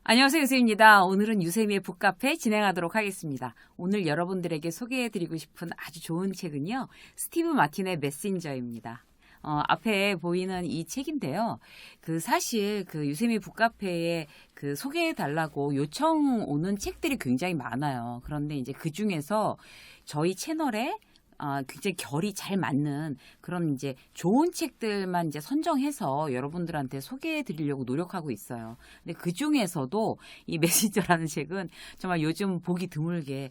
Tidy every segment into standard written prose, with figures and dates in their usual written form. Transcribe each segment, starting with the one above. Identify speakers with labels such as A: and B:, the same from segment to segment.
A: 안녕하세요, 유세미입니다. 오늘은 유세미의 북카페 진행하도록 하겠습니다. 오늘 여러분들에게 소개해드리고 싶은 아주 좋은 책은요, 스티브 마틴의 메신저입니다. 앞에 보이는 이 책인데요. 사실 유세미 북카페에 소개해달라고 요청 오는 책들이 굉장히 많아요. 그런데 이제 그 중에서 저희 채널에 굉장히 결이 잘 맞는 그런 이제 좋은 책들만 이제 선정해서 여러분들한테 소개해 드리려고 노력하고 있어요. 근데 그 중에서도 이 메신저라는 책은 정말 요즘 보기 드물게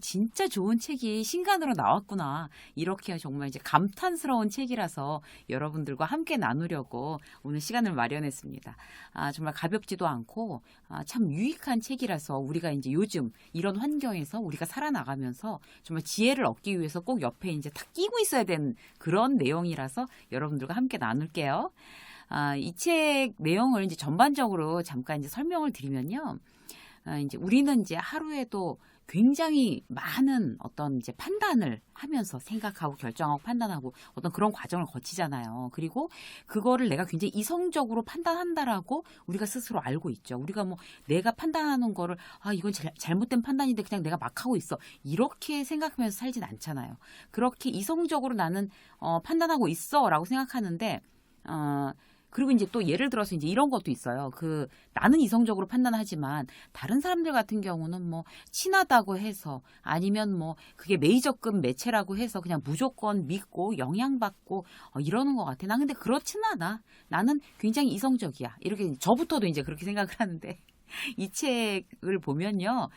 A: 진짜 좋은 책이 신간으로 나왔구나. 이렇게 정말 이제 감탄스러운 책이라서 여러분들과 함께 나누려고 오늘 시간을 마련했습니다. 정말 가볍지도 않고 참 유익한 책이라서 우리가 이제 요즘 이런 환경에서 우리가 살아나가면서 정말 지혜를 얻기 위해서 꼭 옆에 이제 다 끼고 있어야 되는 그런 내용이라서 여러분들과 함께 나눌게요. 이 책 내용을 이제 전반적으로 잠깐 이제 설명을 드리면요. 이제 우리는 이제 하루에도 굉장히 많은 어떤 이제 판단을 하면서 생각하고 결정하고 판단하고 어떤 그런 과정을 거치잖아요. 그리고 그거를 내가 굉장히 이성적으로 판단한다라고 우리가 스스로 알고 있죠. 우리가 뭐 내가 판단하는 거를 이건 잘못된 판단인데 그냥 내가 막 하고 있어. 이렇게 생각하면서 살진 않잖아요. 그렇게 이성적으로 나는 판단하고 있어라고 생각하는데 그리고 이제 또 예를 들어서 이제 이런 것도 있어요. 나는 이성적으로 판단하지만 다른 사람들 같은 경우는 뭐 친하다고 해서 아니면 뭐 그게 메이저급 매체라고 해서 그냥 무조건 믿고 영향받고 이러는 것 같아. 난 근데 그렇지는 않아. 나는 굉장히 이성적이야. 이렇게 저부터도 이제 그렇게 생각을 하는데 이 책을 보면요.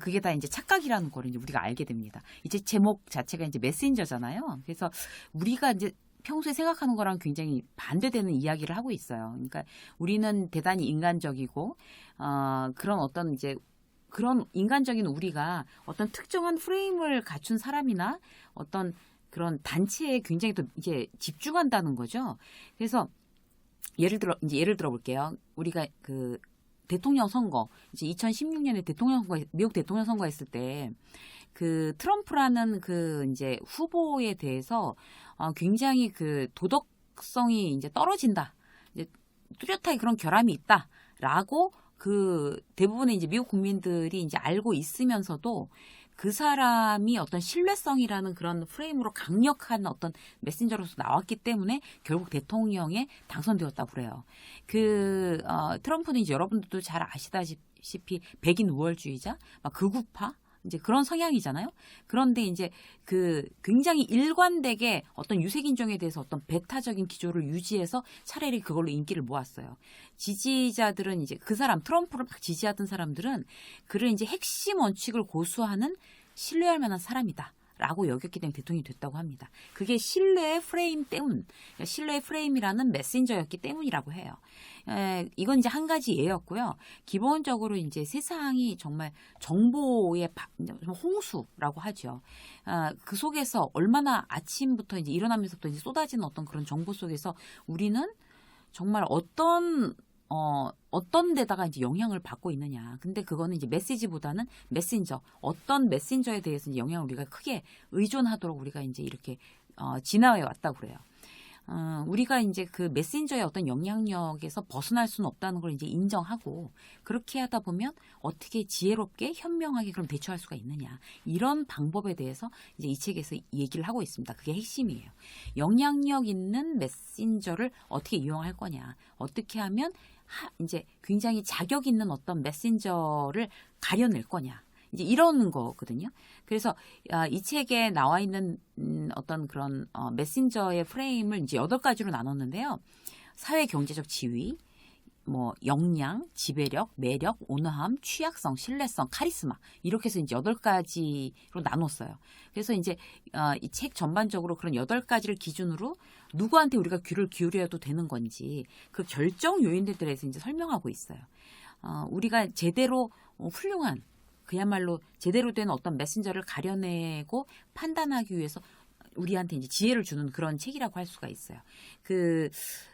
A: 그게 다 이제 착각이라는 걸 이제 우리가 알게 됩니다. 이제 제목 자체가 이제 메신저잖아요. 그래서 우리가 이제 평소에 생각하는 거랑 굉장히 반대되는 이야기를 하고 있어요. 그러니까 우리는 대단히 인간적이고 그런 어떤 이제 그런 인간적인 우리가 어떤 특정한 프레임을 갖춘 사람이나 어떤 그런 단체에 굉장히 또 이제 집중한다는 거죠. 그래서 예를 들어 볼게요. 우리가 대통령 선거 이제 2016년에 미국 대통령 선거 했을 때 트럼프라는 이제 후보에 대해서 굉장히 도덕성이 이제 떨어진다. 이제 뚜렷하게 그런 결함이 있다라고 대부분의 이제 미국 국민들이 이제 알고 있으면서도 그 사람이 어떤 신뢰성이라는 그런 프레임으로 강력한 어떤 메신저로서 나왔기 때문에 결국 대통령에 당선되었다고 그래요. 트럼프는 이제 여러분들도 잘 아시다시피 백인 우월주의자, 막 극우파, 이제 그런 성향이잖아요. 그런데 이제 굉장히 일관되게 어떤 유색인종에 대해서 어떤 배타적인 기조를 유지해서 차라리 그걸로 인기를 모았어요. 지지자들은 이제 트럼프를 막 지지하던 사람들은 그를 이제 핵심 원칙을 고수하는 신뢰할 만한 사람이다. 라고 여겼기 때문에 대통령이 됐다고 합니다. 그게 신뢰의 프레임이라는 메신저였기 때문이라고 해요. 이건 이제 한 가지 예였고요. 기본적으로 이제 세상이 정말 정보의 홍수라고 하죠. 그 속에서 얼마나 아침부터 이제 일어나면서부터 이제 쏟아지는 어떤 그런 정보 속에서 우리는 정말 어떤 데다가 이제 영향을 받고 있느냐. 근데 그거는 이제 메시지보다는 메신저, 어떤 메신저에 대해서 이제 영향을 우리가 크게 의존하도록 우리가 이제 이렇게 진화해 왔다고 그래요. 우리가 이제 메신저의 어떤 영향력에서 벗어날 수는 없다는 걸 이제 인정하고 그렇게 하다 보면 어떻게 지혜롭게 현명하게 그럼 대처할 수가 있느냐. 이런 방법에 대해서 이제 이 책에서 얘기를 하고 있습니다. 그게 핵심이에요. 영향력 있는 메신저를 어떻게 이용할 거냐. 어떻게 하면 이제 굉장히 자격 있는 어떤 메신저를 가려낼 거냐. 이제 이런 거거든요. 그래서 이 책에 나와 있는 어떤 그런 메신저의 프레임을 이제 8가지로 나눴는데요. 사회 경제적 지위, 뭐 역량, 지배력, 매력, 온화함, 취약성, 신뢰성, 카리스마 이렇게 해서 이제 8가지로 나눴어요. 그래서 이제 이 책 전반적으로 그런 8가지를 기준으로 누구한테 우리가 귀를 기울여도 되는 건지 그 결정 요인들에 대해서 이제 설명하고 있어요. 우리가 제대로 훌륭한 그야말로 제대로 된 어떤 메신저를 가려내고 판단하기 위해서 우리한테 이제 지혜를 주는 그런 책이라고 할 수가 있어요.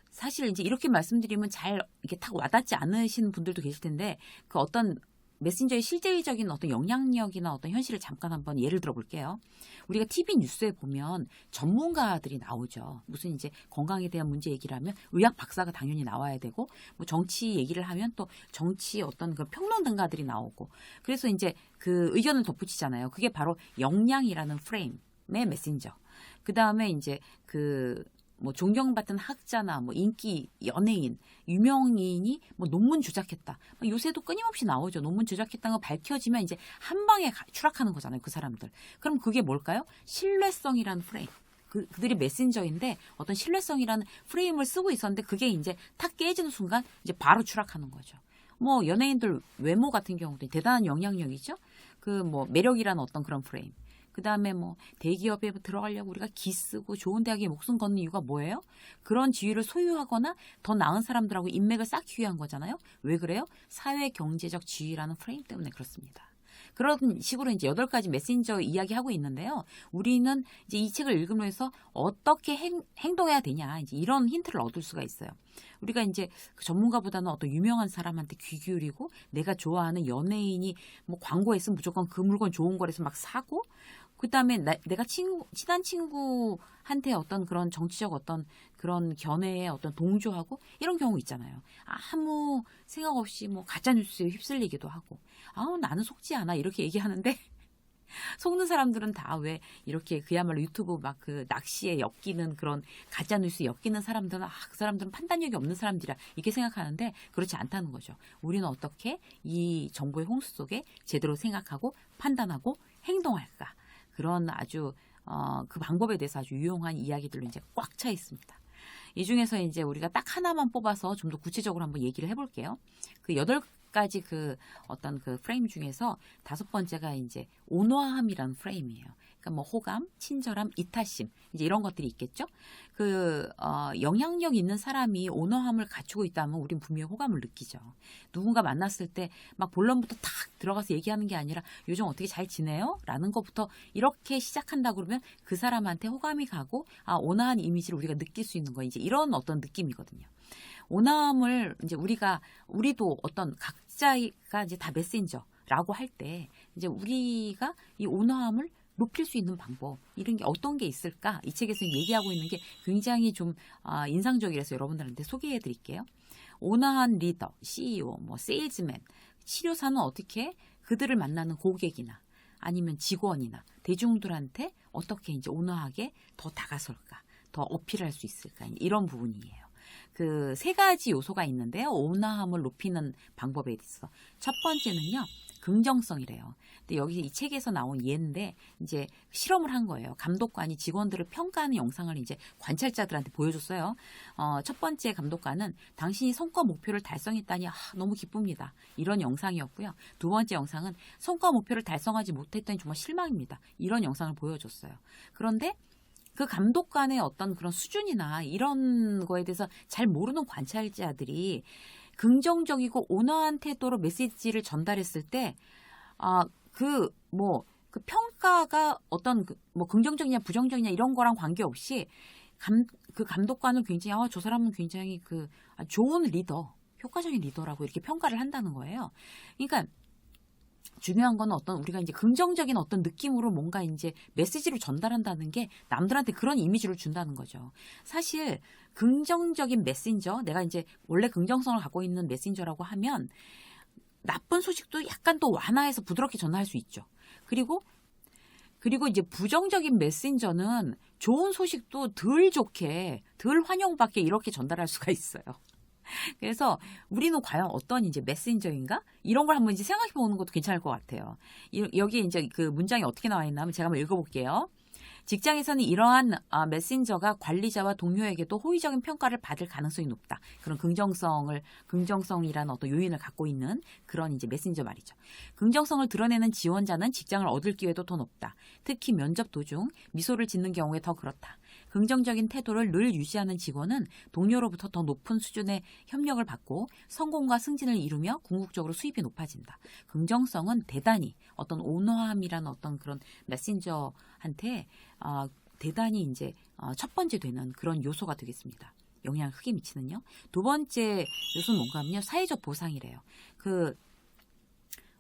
A: 사실 이제 이렇게 말씀드리면 잘 이렇게 딱 와닿지 않으시는 분들도 계실 텐데 어떤 메신저의 실제적인 어떤 영향력이나 어떤 현실을 잠깐 한번 예를 들어 볼게요. 우리가 TV 뉴스에 보면 전문가들이 나오죠. 무슨 이제 건강에 대한 문제 얘기를 하면 의학 박사가 당연히 나와야 되고, 뭐 정치 얘기를 하면 또 정치 어떤 그 평론가들이 나오고, 그래서 이제 그 의견을 덧붙이잖아요. 그게 바로 역량이라는 프레임의 메신저. 그 다음에 이제 뭐 존경받던 학자나 뭐 인기 연예인, 유명인이 뭐 논문 조작했다. 요새도 끊임없이 나오죠. 논문 조작했다는 거 밝혀지면 이제 한 방에 추락하는 거잖아요. 그 사람들. 그럼 그게 뭘까요? 신뢰성이라는 프레임. 그들이 메신저인데 어떤 신뢰성이라는 프레임을 쓰고 있었는데 그게 이제 탁 깨지는 순간 이제 바로 추락하는 거죠. 뭐 연예인들 외모 같은 경우도 대단한 영향력이죠. 그 뭐 매력이라는 어떤 그런 프레임. 그 다음에 뭐 대기업에 들어가려고 우리가 기 쓰고 좋은 대학에 목숨 거는 이유가 뭐예요? 그런 지위를 소유하거나 더 나은 사람들하고 인맥을 쌓기 위한 거잖아요. 왜 그래요? 사회 경제적 지위라는 프레임 때문에 그렇습니다. 그런 식으로 이제 8가지 메신저 이야기하고 있는데요. 우리는 이제 이 책을 읽음으로 해서 어떻게 행동해야 되냐, 이제 이런 힌트를 얻을 수가 있어요. 우리가 이제 그 전문가보다는 어떤 유명한 사람한테 귀 기울이고 내가 좋아하는 연예인이 뭐 광고했으면 무조건 그 물건 좋은 거라서 막 사고, 그다음에 내가 친한 친구한테 어떤 그런 정치적 어떤 그런 견해에 어떤 동조하고 이런 경우 있잖아요. 아무 생각 없이 뭐 가짜 뉴스에 휩쓸리기도 하고, 나는 속지 않아 이렇게 얘기하는데 속는 사람들은 다 왜 이렇게 그야말로 유튜브 막 그 낚시에 엮이는 그런 가짜 뉴스 엮이는 사람들은 그 사람들은 판단력이 없는 사람들이라 이렇게 생각하는데 그렇지 않다는 거죠. 우리는 어떻게 이 정보의 홍수 속에 제대로 생각하고 판단하고 행동할까? 그런 아주 그 방법에 대해서 아주 유용한 이야기들로 이제 꽉 차 있습니다. 이 중에서 이제 우리가 딱 하나만 뽑아서 좀 더 구체적으로 한번 얘기를 해볼게요. 그 8가지 그 어떤 그 프레임 중에서 5번째가 이제 온화함이라는 프레임이에요. 그러니까 뭐 호감, 친절함, 이타심 이제 이런 것들이 있겠죠. 영향력 있는 사람이 온화함을 갖추고 있다면 우린 분명히 호감을 느끼죠. 누군가 만났을 때 막 본론부터 탁 들어가서 얘기하는 게 아니라 요즘 어떻게 잘 지내요? 라는 것부터 이렇게 시작한다 그러면 그 사람한테 호감이 가고 온화한 이미지를 우리가 느낄 수 있는 거 이제 이런 어떤 느낌이거든요. 온화함을 이제 우리도 어떤 각자가 이제 다 메신저라고 할 때 이제 우리가 이 온화함을 높일 수 있는 방법 이런 게 어떤 게 있을까? 이 책에서 얘기하고 있는 게 굉장히 좀 인상적이라서 여러분들한테 소개해 드릴게요. 온화한 리더, CEO, 뭐 세일즈맨, 치료사는 어떻게 그들을 만나는 고객이나 아니면 직원이나 대중들한테 어떻게 이제 온화하게 더 다가설까? 더 어필할 수 있을까? 이런 부분이에요. 그 3가지 요소가 있는데요. 온화함을 높이는 방법에 있어. 첫 번째는요. 긍정성이래요. 근데 여기 이 책에서 나온 예인데 이제 실험을 한 거예요. 감독관이 직원들을 평가하는 영상을 이제 관찰자들한테 보여줬어요. 첫 번째 감독관은 당신이 성과 목표를 달성했다니 너무 기쁩니다. 이런 영상이었고요. 2번째 영상은 성과 목표를 달성하지 못했다니 정말 실망입니다. 이런 영상을 보여줬어요. 그런데 그 감독관의 어떤 그런 수준이나 이런 거에 대해서 잘 모르는 관찰자들이 긍정적이고 온화한 태도로 메시지를 전달했을 때, 그 평가가 어떤 뭐 긍정적이냐 부정적이냐 이런 거랑 관계없이 그 감독관을 굉장히 저 사람은 굉장히 좋은 리더, 효과적인 리더라고 이렇게 평가를 한다는 거예요. 그러니까 중요한 건 우리가 이제 긍정적인 어떤 느낌으로 뭔가 이제 메시지를 전달한다는 게 남들한테 그런 이미지를 준다는 거죠. 사실 긍정적인 메신저, 내가 이제 원래 긍정성을 갖고 있는 메신저라고 하면 나쁜 소식도 약간 또 완화해서 부드럽게 전달할 수 있죠. 그리고 이제 부정적인 메신저는 좋은 소식도 덜 좋게, 덜 환영받게 이렇게 전달할 수가 있어요. 그래서 우리는 과연 어떤 이제 메신저인가? 이런 걸 한번 이제 생각해 보는 것도 괜찮을 것 같아요. 여기에 이제 그 문장이 어떻게 나와 있나 하면 제가 한번 읽어볼게요. 직장에서는 이러한 메신저가 관리자와 동료에게도 호의적인 평가를 받을 가능성이 높다. 그런 긍정성이라는 어떤 요인을 갖고 있는 그런 이제 메신저 말이죠. 긍정성을 드러내는 지원자는 직장을 얻을 기회도 더 높다. 특히 면접 도중 미소를 짓는 경우에 더 그렇다. 긍정적인 태도를 늘 유지하는 직원은 동료로부터 더 높은 수준의 협력을 받고 성공과 승진을 이루며 궁극적으로 수입이 높아진다. 긍정성은 대단히 어떤 온화함이라는 어떤 그런 메신저한테 대단히 이제 첫 번째 되는 그런 요소가 되겠습니다. 영향을 크게 미치는요. 2번째 요소는 뭔가 하면요. 사회적 보상이래요.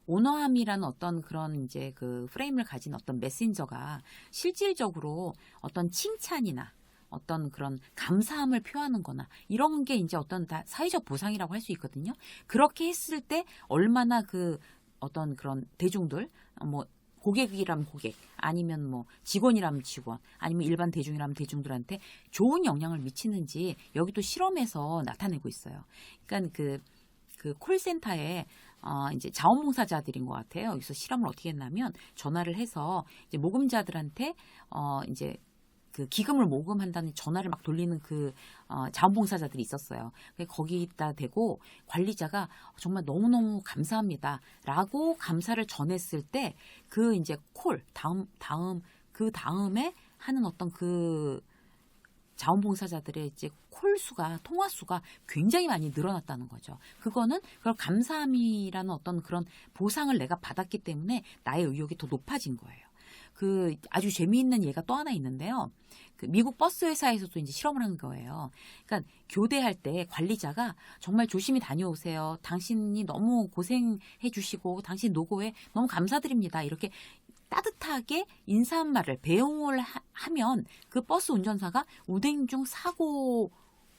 A: 온화함이라는 어떤 그런 이제 그 프레임을 가진 어떤 메신저가 실질적으로 어떤 칭찬이나 어떤 그런 감사함을 표하는 거나 이런 게 이제 어떤 다 사회적 보상이라고 할 수 있거든요. 그렇게 했을 때 얼마나 그 어떤 그런 대중들, 뭐 고객이라면 고객, 아니면 뭐 직원이라면 직원, 아니면 일반 대중이라면 대중들한테 좋은 영향을 미치는지 여기도 실험에서 나타내고 있어요. 그러니까 그 콜센터에 이제 자원봉사자들인 것 같아요. 여기서 실험을 어떻게 했냐면 전화를 해서 이제 모금자들한테 이제 그 기금을 모금한다는 전화를 막 돌리는 그 자원봉사자들이 있었어요. 거기다 대고 관리자가 정말 너무너무 감사합니다라고 감사를 전했을 때 그 이제 그 다음에 하는 어떤 그 자원봉사자들의 이제 통화 수가 굉장히 많이 늘어났다는 거죠. 그거는 그걸 감사함이라는 어떤 그런 보상을 내가 받았기 때문에 나의 의욕이 더 높아진 거예요. 그 아주 재미있는 예가 또 하나 있는데요. 그 미국 버스 회사에서도 이제 실험을 한 거예요. 그러니까 교대할 때 관리자가 정말 조심히 다녀오세요. 당신이 너무 고생해 주시고 당신 노고에 너무 감사드립니다. 이렇게 따뜻하게 인사한 말을 배웅을 하면 그 버스 운전사가 운행 중 사고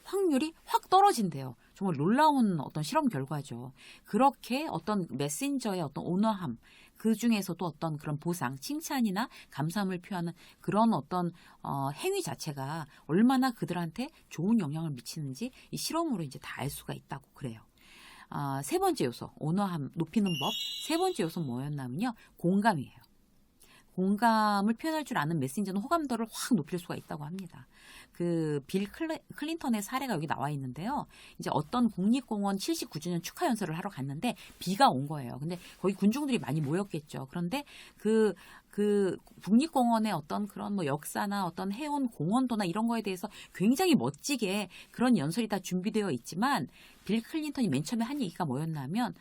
A: 확률이 확 떨어진대요. 정말 놀라운 어떤 실험 결과죠. 그렇게 어떤 메신저의 어떤 온화함, 그 중에서도 어떤 그런 보상, 칭찬이나 감사함을 표하는 그런 어떤 행위 자체가 얼마나 그들한테 좋은 영향을 미치는지 이 실험으로 이제 다 알 수가 있다고 그래요. 세 번째 요소, 온화함 높이는 법. 세 번째 요소 뭐였냐면요, 공감이에요. 공감을 표현할 줄 아는 메신저는 호감도를 확 높일 수가 있다고 합니다. 그 빌 클린턴의 사례가 여기 나와 있는데요. 이제 어떤 국립공원 79주년 축하 연설을 하러 갔는데 비가 온 거예요. 근데 거기 군중들이 많이 모였겠죠. 그런데 그 국립공원의 어떤 그런 뭐 역사나 어떤 해온 공원도나 이런 거에 대해서 굉장히 멋지게 그런 연설이 다 준비되어 있지만 빌 클린턴이 맨 처음에 한 얘기가 뭐였냐면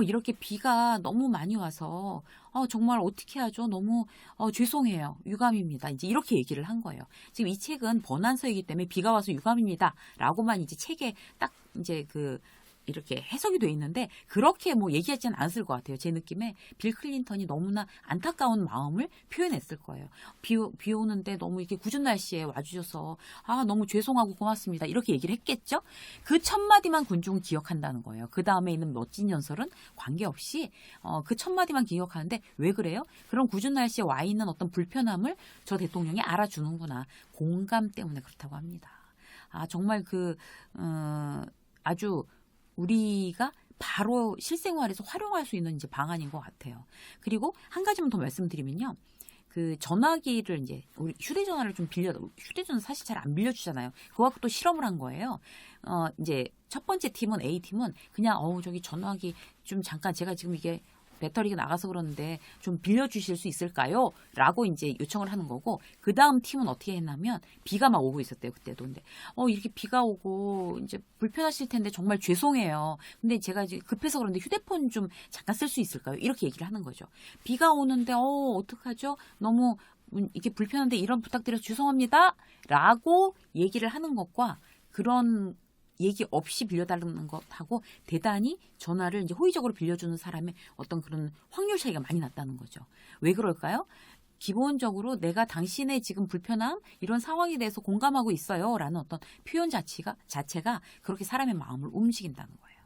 A: 이렇게 비가 너무 많이 와서 정말 어떻게 하죠? 너무 죄송해요. 유감입니다. 이제 이렇게 얘기를 한 거예요. 지금 이 책은 번안서이기 때문에 비가 와서 유감입니다. 라고만 이제 책에 딱 이제 이렇게 해석이 돼 있는데 그렇게 뭐 얘기하지는 않았을 것 같아요. 제 느낌에 빌 클린턴이 너무나 안타까운 마음을 표현했을 거예요. 비 오는데 너무 이렇게 궂은 날씨에 와주셔서 너무 죄송하고 고맙습니다. 이렇게 얘기를 했겠죠. 그 첫 마디만 군중은 기억한다는 거예요. 그 다음에 있는 멋진 연설은 관계없이 그 첫 마디만 기억하는데 왜 그래요? 그런 궂은 날씨에 와 있는 어떤 불편함을 저 대통령이 알아주는구나. 공감 때문에 그렇다고 합니다. 정말 아주 우리가 바로 실생활에서 활용할 수 있는 이제 방안인 것 같아요. 그리고 한 가지만 더 말씀드리면요. 그 전화기를 이제 우리 휴대전화를 좀 휴대전화 사실 잘 안 빌려주잖아요. 그거 갖고 또 실험을 한 거예요. 이제 첫 번째 팀은 A팀은 그냥 저기 전화기 좀 잠깐 제가 지금 이게 배터리가 나가서 그러는데 좀 빌려주실 수 있을까요? 라고 이제 요청을 하는 거고, 그 다음 팀은 어떻게 했냐면 비가 막 오고 있었대요. 그때도. 근데 이렇게 비가 오고 이제 불편하실 텐데 정말 죄송해요. 근데 제가 이제 급해서 그런데 휴대폰 좀 잠깐 쓸 수 있을까요? 이렇게 얘기를 하는 거죠. 비가 오는데 어떡하죠? 너무 이게 불편한데 이런 부탁드려서 죄송합니다. 라고 얘기를 하는 것과 그런 얘기 없이 빌려달라는 것하고 대단히 전화를 이제 호의적으로 빌려주는 사람의 어떤 그런 확률 차이가 많이 났다는 거죠. 왜 그럴까요? 기본적으로 내가 당신의 지금 불편함, 이런 상황에 대해서 공감하고 있어요. 라는 어떤 표현 자체가 그렇게 사람의 마음을 움직인다는 거예요.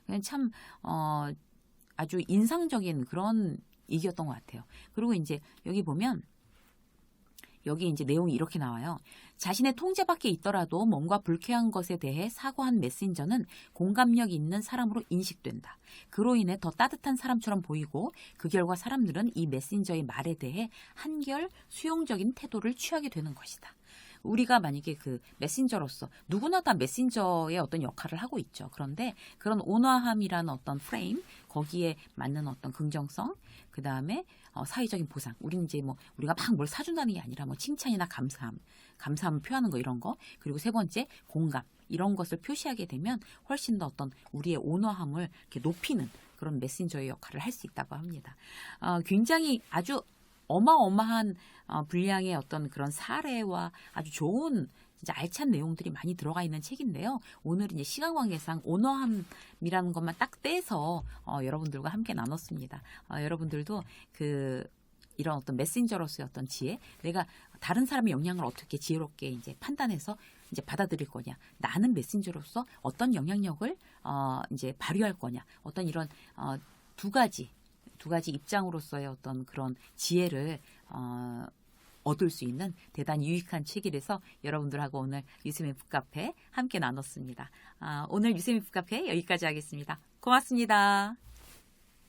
A: 그냥 참, 아주 인상적인 그런 얘기였던 것 같아요. 그리고 이제 여기 보면 여기 이제 내용이 이렇게 나와요. 자신의 통제 밖에 있더라도 뭔가 불쾌한 것에 대해 사과한 메신저는 공감력 있는 사람으로 인식된다. 그로 인해 더 따뜻한 사람처럼 보이고 그 결과 사람들은 이 메신저의 말에 대해 한결 수용적인 태도를 취하게 되는 것이다. 우리가 만약에 그 메신저로서 누구나 다 메신저의 어떤 역할을 하고 있죠. 그런데 그런 온화함이라는 어떤 프레임, 거기에 맞는 어떤 긍정성, 그 다음에 사회적인 보상. 우리는 이제 우리가 막 뭘 사준다는 게 아니라 칭찬이나 감사함을 표하는 거 이런 거. 그리고 세 번째 공감. 이런 것을 표시하게 되면 훨씬 더 어떤 우리의 온화함을 이렇게 높이는 그런 메신저의 역할을 할 수 있다고 합니다. 굉장히 아주 어마어마한 분량의 어떤 그런 사례와 아주 좋은 진짜 알찬 내용들이 많이 들어가 있는 책인데요. 오늘은 이제 시간 관계상 온화함이라는 것만 딱 떼서 여러분들과 함께 나눴습니다. 여러분들도 이런 어떤 메신저로서의 어떤 지혜, 내가 다른 사람의 영향을 어떻게 지혜롭게 이제 판단해서 이제 받아들일 거냐, 나는 메신저로서 어떤 영향력을 이제 발휘할 거냐, 어떤 이런 두 가지 입장으로서의 어떤 그런 지혜를 얻을 수 있는 대단히 유익한 책이라서 여러분들하고 오늘 유세민 북카페 함께 나눴습니다. 오늘 유세민 북카페 여기까지 하겠습니다. 고맙습니다.